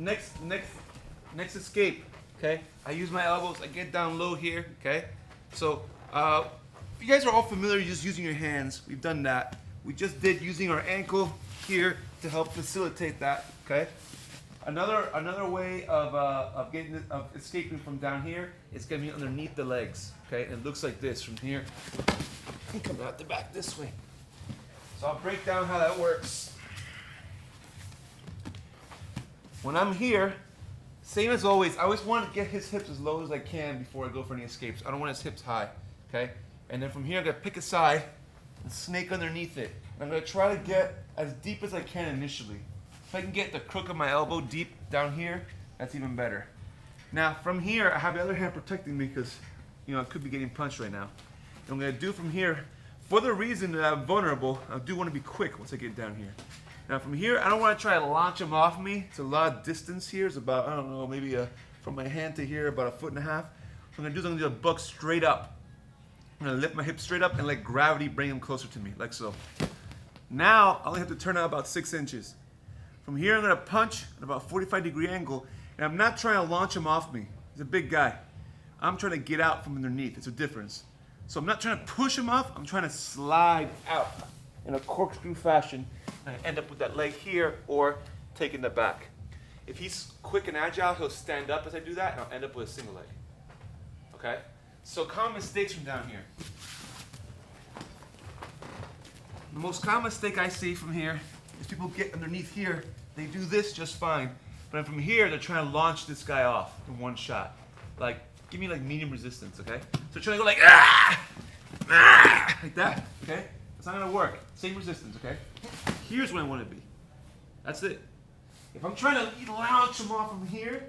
next escape. Okay, I use my elbows. I get down low here. Okay, so you guys are all familiar just using your hands. We've done that. We just did using our ankle here to help facilitate that. Okay. Another way of escaping from down here is going to be underneath the legs. Okay, and it looks like this from here. And come out the back this way. So I'll break down how that works. When I'm here, same as always, I always want to get his hips as low as I can before I go for any escapes. I don't want his hips high. Okay, and then from here I'm gonna pick a side and snake underneath it. And I'm gonna try to get as deep as I can initially. If I can get the crook of my elbow deep down here, that's even better. Now from here, I have the other hand protecting me because, you know, I could be getting punched right now. And I'm gonna do from here, for the reason that I'm vulnerable, I do want to be quick once I get down here. Now from here, I don't want to try to launch him off me. It's a lot of distance here. It's about, I don't know, maybe from my hand to here, about 1.5 feet. What I'm gonna do is I'm gonna do a buck straight up. I'm gonna lift my hips straight up and let gravity bring him closer to me, like so. Now, I only have to turn out about 6 inches. From here, I'm gonna punch at about a 45-degree angle, and I'm not trying to launch him off me. He's a big guy. I'm trying to get out from underneath. It's a difference. So I'm not trying to push him off, I'm trying to slide out in a corkscrew fashion, and I end up with that leg here or taking the back. If he's quick and agile, he'll stand up as I do that, and I'll end up with a single leg. Okay? So common mistakes from down here. The most common mistake I see from here is people get underneath here, they do this just fine, but then from here, they're trying to launch this guy off in one shot. Like, give me like medium resistance, okay? So trying to go like, like that, okay? It's not gonna work. Same resistance, okay? Here's where I wanna be. That's it. If I'm trying to launch him off from here,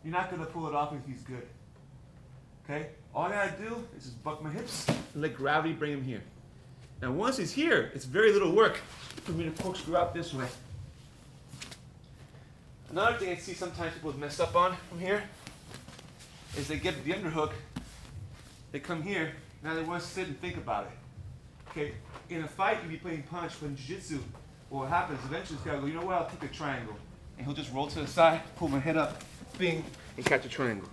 you're not gonna pull it off if he's good. Okay? All I gotta do is just buck my hips and let gravity bring him here. Now once he's here, it's very little work for me to corkscrew out this way. Another thing I see sometimes people mess up on from here is they get the underhook, they come here, now they want to sit and think about it. Okay, in a fight you'd be playing punch, but in jiu-jitsu, what happens, eventually this guy will go, you know what, I'll take a triangle. And he'll just roll to the side, pull my head up, bing, and catch a triangle.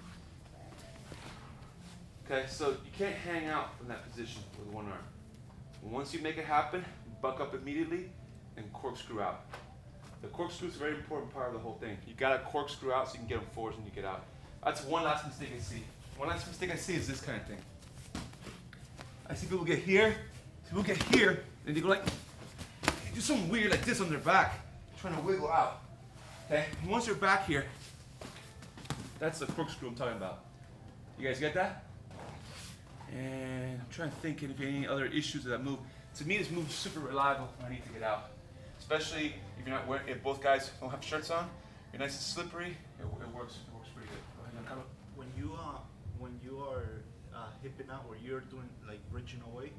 Okay, so you can't hang out from that position with one arm. Once you make it happen, buck up immediately and corkscrew out. The corkscrew is a very important part of the whole thing. You gotta corkscrew out so you can get them forwards when you get out. That's one last mistake I see. One last mistake I see is this kind of thing. I see people get here, and they go like, they do something weird like this on their back, trying to wiggle out. Okay, and once you're back here, that's the corkscrew I'm talking about. You guys get that? And I'm trying to think if any other issues with that move. To me, this move is super reliable when I need to get out. Especially if you're not wearing, if both guys don't have shirts on, you're nice and slippery. It works pretty good. Go ahead, Carlo. When you are hipping out or you're doing like reaching away,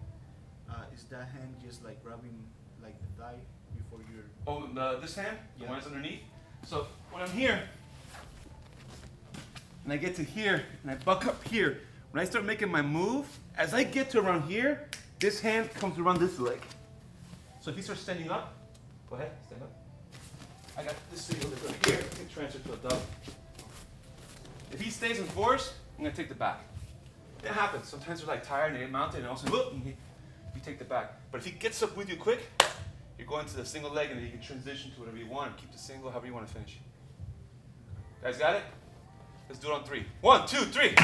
is that hand just like grabbing like the thigh before you're? Oh, this hand, the one that's underneath. So when I'm here, and I get to here, and I buck up here. When I start making my move, as I get to around here, this hand comes around this leg. So if he starts standing up, go ahead, stand up. I got this single leg right here, and transfer to a double. If he stays in force, I'm gonna take the back. It happens. Sometimes they're like tired, they get mounted, and all of a sudden, whoop, and you take the back. But if he gets up with you quick, you're going to the single leg, and then you can transition to whatever you want, keep the single, however you want to finish. Guys got it? Let's do it on 3. 1, 2, 3.